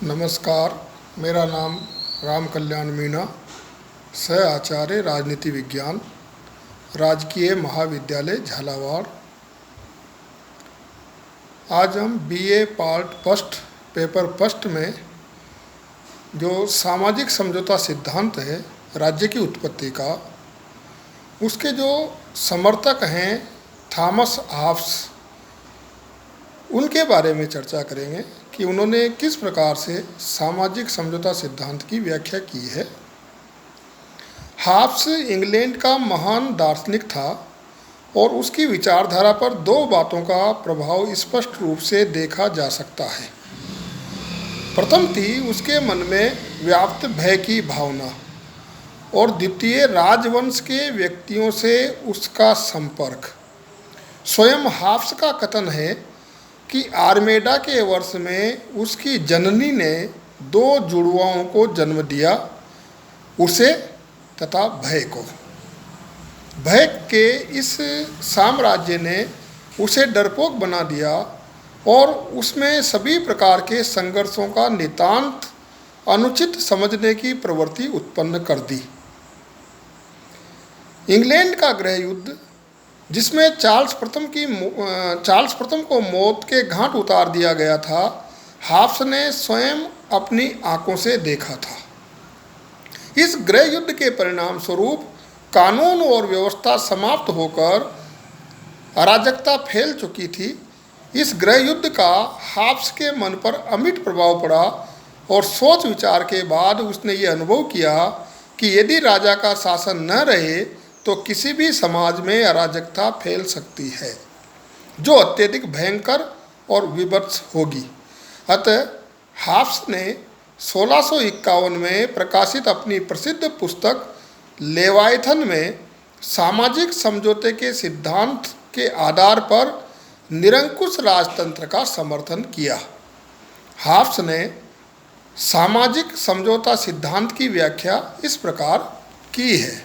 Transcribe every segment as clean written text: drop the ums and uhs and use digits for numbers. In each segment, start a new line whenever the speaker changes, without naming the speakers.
नमस्कार। मेरा नाम राम कल्याण मीणा, सह आचार्य राजनीति विज्ञान, राजकीय महाविद्यालय झालावाड़। आज हम BA part first paper first में जो सामाजिक समझौता सिद्धांत है राज्य की उत्पत्ति का, उसके जो समर्थक हैं थॉमस हॉब्स, उनके बारे में चर्चा करेंगे कि उन्होंने किस प्रकार से सामाजिक समझौता सिद्धांत की व्याख्या की है। हॉब्स इंग्लैंड का महान दार्शनिक था और उसकी विचारधारा पर दो बातों का प्रभाव स्पष्ट रूप से देखा जा सकता है। प्रथम थी उसके मन में व्याप्त भय की भावना और द्वितीय राजवंश के व्यक्तियों से उसका संपर्क। स्वयं हॉब्स का कथन है कि आर्मेडा के वर्ष में उसकी जननी ने दो जुड़वाओं को जन्म दिया, उसे तथा भय को। भय के इस साम्राज्य ने उसे डरपोक बना दिया और उसमें सभी प्रकार के संघर्षों का नितांत अनुचित समझने की प्रवृत्ति उत्पन्न कर दी। इंग्लैंड का गृह युद्ध, जिसमें चार्ल्स प्रथम को मौत के घाट उतार दिया गया था, हॉब्स ने स्वयं अपनी आंखों से देखा था। इस गृह युद्ध के परिणाम स्वरूप कानून और व्यवस्था समाप्त होकर अराजकता फैल चुकी थी। इस गृह युद्ध का हॉब्स के मन पर अमिट प्रभाव पड़ा और सोच विचार के बाद उसने ये अनुभव किया कि यदि राजा का शासन न रहे तो किसी भी समाज में अराजकता फैल सकती है, जो अत्यधिक भयंकर और विभत्स होगी। अतः हॉब्स ने 1651 में प्रकाशित अपनी प्रसिद्ध पुस्तक लेवायथन में सामाजिक समझौते के सिद्धांत के आधार पर निरंकुश राजतंत्र का समर्थन किया। हॉब्स ने सामाजिक समझौता सिद्धांत की व्याख्या इस प्रकार की है।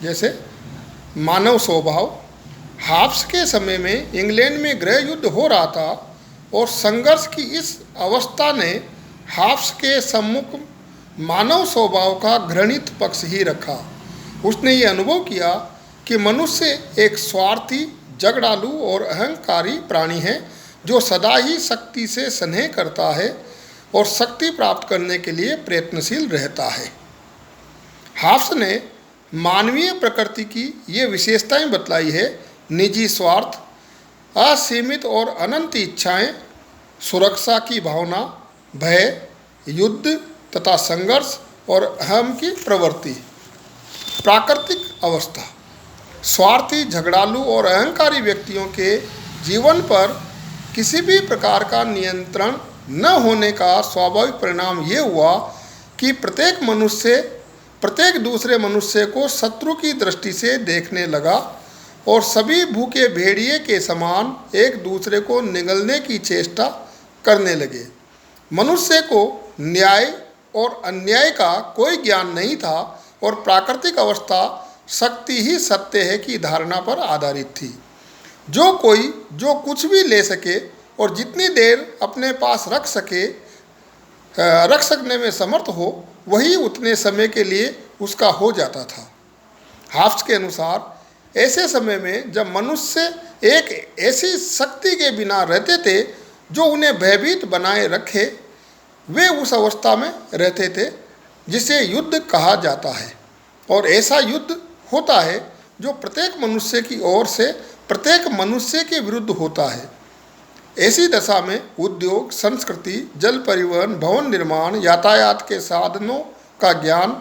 जैसे मानव स्वभाव। हॉब्स के समय में इंग्लैंड में गृह युद्ध हो रहा था और संघर्ष की इस अवस्था ने हॉब्स के सम्मुख मानव स्वभाव का घृणित पक्ष ही रखा। उसने ये अनुभव किया कि मनुष्य एक स्वार्थी, झगड़ालू और अहंकारी प्राणी है जो सदा ही शक्ति से स्नेह करता है और शक्ति प्राप्त करने के लिए प्रयत्नशील रहता है। हॉब्स ने मानवीय प्रकृति की ये विशेषताएं बतलाई है: निजी स्वार्थ, असीमित और अनंत इच्छाएं, सुरक्षा की भावना, भय, युद्ध तथा संघर्ष और अहम की प्रवृत्ति। प्राकृतिक अवस्था। स्वार्थी, झगड़ालू और अहंकारी व्यक्तियों के जीवन पर किसी भी प्रकार का नियंत्रण न होने का स्वाभाविक परिणाम ये हुआ कि प्रत्येक दूसरे मनुष्य को शत्रु की दृष्टि से देखने लगा और सभी भूखे भेड़िए के समान एक दूसरे को निगलने की चेष्टा करने लगे। मनुष्य को न्याय और अन्याय का कोई ज्ञान नहीं था और प्राकृतिक अवस्था शक्ति ही सत्य है की धारणा पर आधारित थी। जो कोई जो कुछ भी ले सके और जितनी देर अपने पास रख सकने में समर्थ हो, वही उतने समय के लिए उसका हो जाता था। हॉब्स के अनुसार ऐसे समय में जब मनुष्य एक ऐसी शक्ति के बिना रहते थे जो उन्हें भयभीत बनाए रखे, वे उस अवस्था में रहते थे जिसे युद्ध कहा जाता है। और ऐसा युद्ध होता है जो प्रत्येक मनुष्य की ओर से प्रत्येक मनुष्य के विरुद्ध होता है। ऐसी दशा में उद्योग, संस्कृति, जल परिवहन, भवन निर्माण, यातायात के साधनों का ज्ञान,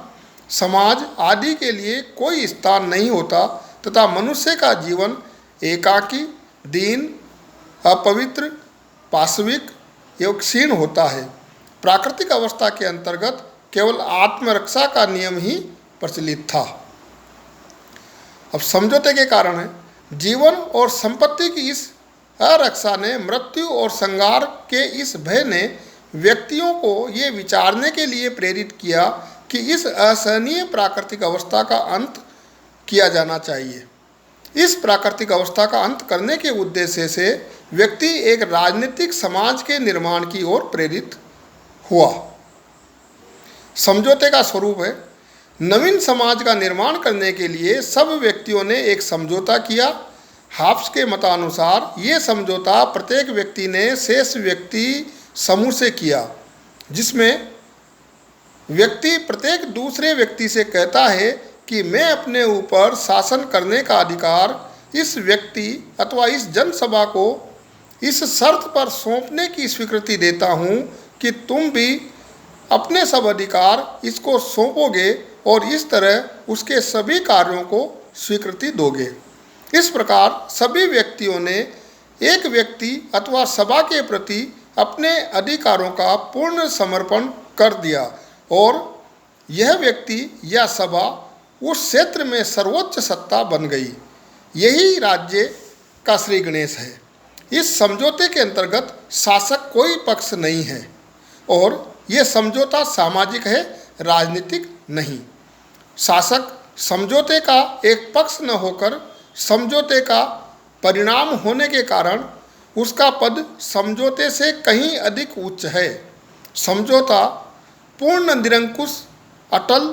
समाज आदि के लिए कोई स्थान नहीं होता तथा मनुष्य का जीवन एकाकी, दीन, अपवित्र, पाशविक एवं क्षीण होता है। प्राकृतिक अवस्था के अंतर्गत केवल आत्मरक्षा का नियम ही प्रचलित था। अब समझौते के कारण जीवन और संपत्ति की इस अरक्षा ने, मृत्यु और संहार के इस भय ने व्यक्तियों को ये विचारने के लिए प्रेरित किया कि इस असहनीय प्राकृतिक अवस्था का अंत किया जाना चाहिए। इस प्राकृतिक अवस्था का अंत करने के उद्देश्य से व्यक्ति एक राजनीतिक समाज के निर्माण की ओर प्रेरित हुआ। समझौते का स्वरूप है, नवीन समाज का निर्माण करने के लिए सब व्यक्तियों ने एक समझौता किया। हाब्स के मतानुसार ये समझौता प्रत्येक व्यक्ति ने शेष व्यक्ति समूह से किया, जिसमें व्यक्ति प्रत्येक दूसरे व्यक्ति से कहता है कि मैं अपने ऊपर शासन करने का अधिकार इस व्यक्ति अथवा इस जनसभा को इस शर्त पर सौंपने की स्वीकृति देता हूँ कि तुम भी अपने सब अधिकार इसको सौंपोगे और इस तरह उसके सभी कार्यों को स्वीकृति दोगे। इस प्रकार सभी व्यक्तियों ने एक व्यक्ति अथवा सभा के प्रति अपने अधिकारों का पूर्ण समर्पण कर दिया और यह व्यक्ति या सभा उस क्षेत्र में सर्वोच्च सत्ता बन गई। यही राज्य का श्री गणेश है। इस समझौते के अंतर्गत शासक कोई पक्ष नहीं है और यह समझौता सामाजिक है, राजनीतिक नहीं। शासक समझौते का एक पक्ष न होकर समझौते का परिणाम होने के कारण उसका पद समझौते से कहीं अधिक उच्च है। समझौता पूर्ण निरंकुश, अटल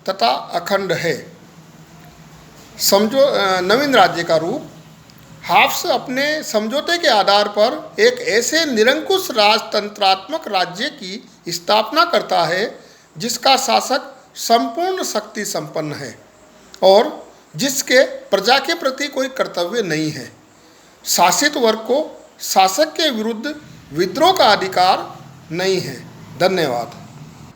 तथा अखंड है। नवीन राज्य का रूप। हाब्स अपने समझौते के आधार पर एक ऐसे निरंकुश राजतंत्रात्मक राज्य की स्थापना करता है जिसका शासक संपूर्ण शक्ति संपन्न है और जिसके प्रजा के प्रति कोई कर्तव्य नहीं है। शासित वर्ग को शासक के विरुद्ध विद्रोह का अधिकार नहीं है। धन्यवाद।